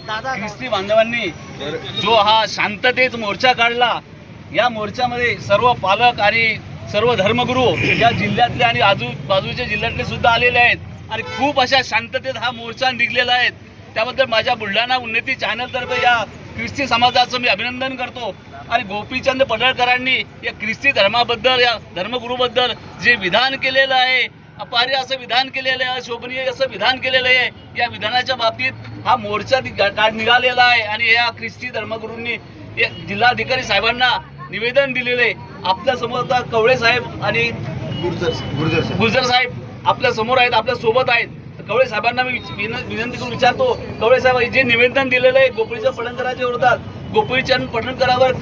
ख्रिस्ती बांधवांनी जो हा शांततेत मोर्चा काढला, या मोर्चामध्ये सर्व पालक आणि सर्व धर्मगुरू या जिल्ह्यातले आणि आजूबाजूच्या जिल्ह्यातले सुद्धा आलेले आहेत आणि खूप अशा शांततेत हा मोर्चा निघलेला आहे। त्याबद्दल माझ्या बुलढाणा उन्नती चॅनलतर्फे या ख्रिस्ती समाजाचं मी अभिनंदन करतो। आणि गोपीचंद पडळकरांनी या ख्रिस्ती धर्माबद्दल, या धर्मगुरूबद्दल जे विधान केलेलं आहे, अपार्य असं विधान केलेलं आहे, अशोभनीय असं विधान केलेलं आहे, या विधानाच्या बाबतीत हा मोर्चा निघालेला आहे। आणि या ख्रिस्ती धर्मगुरूंनी जिल्हाधिकारी साहेबांना निवेदन दिलेले। आपल्या समोर आता कवळे साहेब आणि गुर्जर साहेब आपल्या समोर आहेत, आपल्या सोबत आहेत। कवळे साहेबांना मी विनंती करून विचारतो, कवळे साहेब जे निवेदन दिलेलं आहे गोपीचंद पडळकरांच्या विरोधात, गोपीचंद पडळकरांवर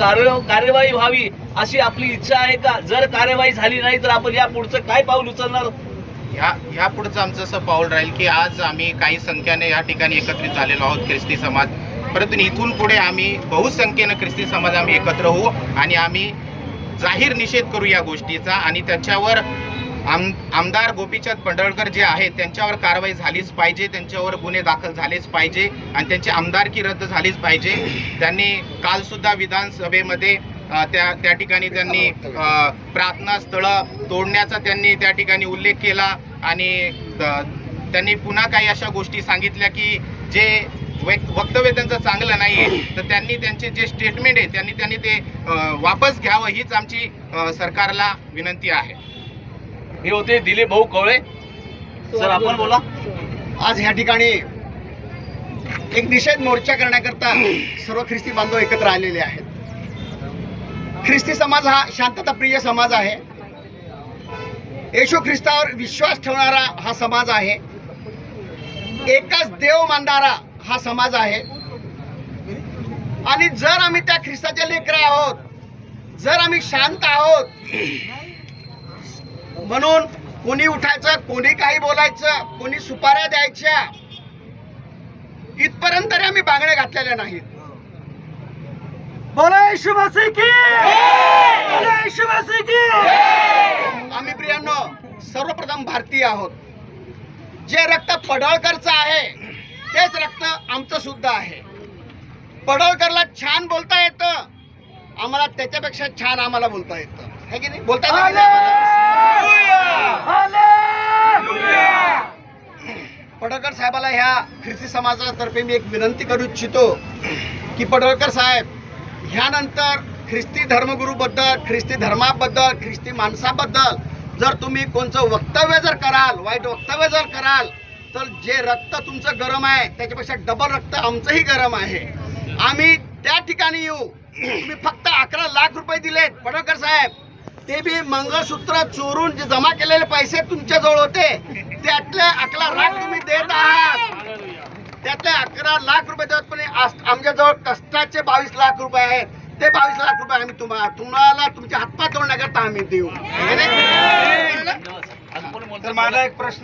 कार्यवाही व्हावी अशी आपली इच्छा आहे का? जर कार्यवाही झाली नाही तर आपण या पुढचं काय पाऊल उचलणार? या पुढचं आमचं असं पाऊल राहील की आज आम्ही काही संख्येने या ठिकाणी एकत्रित झालेलो आहोत ख्रिस्ती समाज, परंतु इथून पुढे आम्ही बहुसंख्येनं ख्रिस्ती समाज आम्ही एकत्र होऊ आणि आम्ही जाहीर निषेध करू या गोष्टीचा आणि त्याच्यावर आमदार गोपीचंद पडळकर जे आहेत त्यांच्यावर कारवाई झालीच पाहिजे, त्यांच्यावर गुन्हे दाखल झालेच पाहिजे आणि त्यांची आमदारकी रद्द झालीच पाहिजे। त्यांनी कालसुद्धा विधानसभेमध्ये त्या ठिकाणी त्यांनी प्रार्थना स्थळं तोडण्याचा त्यांनी त्या ठिकाणी उल्लेख केला आणि त्यांनी पुन्हा काही अशा गोष्टी सांगितल्या की जे वक्तव्य त्यांचं चांगलं नाही आहे, तर त्यांनी त्यांचे जे स्टेटमेंट आहे त्यांनी ते वापस घ्यावं हीच आमची सरकारला विनंती आहे। हे होते दिलीप भाऊ कवळे सर, आपण बोला। आज ह्या ठिकाणी एक निषेध मोर्चा करण्याकरता सर्व ख्रिस्ती बांधव एकत्र आलेले आहेत। ख्रिस्ती समाज हा शांतताप्रिय समाज आहे, येशू ख्रिस्तावर विश्वास ठेवणारा हा समाज आहे, एकच देव मानणारा हा समाज आहे। आणि जर आम्ही त्या ख्रिस्ताचे लेकरं आहोत, जर आम्ही शांत आहोत म्हणून कोणी उठायचं, कोणी काही बोलायचं, कोणी सुपाऱ्या द्यायच्या इथपर्यंत तरी आम्ही बांगड्या घातलेल्या नाहीत। बोला येशू मसीह की, बोला येशू मसीह की। आम्ही प्रियांनो सर्वप्रथम भारतीय आहोत। जे रक्त पडळकरचं आहे तेच रक्त आमचं सुद्धा आहे। पडळकरला छान बोलता येतं, आम्हाला त्याच्यापेक्षा छान आम्हाला बोलता येतं, है की नाही? बोलता पडळकर साहेबाला ह्या ख्रिस्ती समाजातर्फे मी एक विनंती करू इच्छितो की पडळकर साहेब, ह्यानंतर ख्रिस्ती धर्मगुरूबद्दल, ख्रिस्ती धर्माबद्दल, ख्रिस्ती माणसाबद्दल जर तुम्ही कोणचं वक्तव्य जर कराल, वाईट वक्तव्य जर कराल, तर जे रक्त तुमचं गरम आहे त्याच्यापेक्षा डबल रक्त आमचंही गरम आहे। आम्ही त्या ठिकाणी येऊ। तुम्ही फक्त 11 लाख रुपये दिलेत पडळकर साहेब, ते बी मंगळसूत्र चोरून जे जमा केलेले पैसे तुमच्याजवळ होते त्यातले 11 लाख तुम्ही देत आहात, त्यातले 11 लाख रुपये देत, पण आमच्याजवळ कष्टाचे 22 लाख रुपये आहेत। ते 22 लाख रुपये आम्ही तुम्हाला तुमच्या हातपाय तोडण्याकरता आम्ही देऊ। माझा एक प्रश्न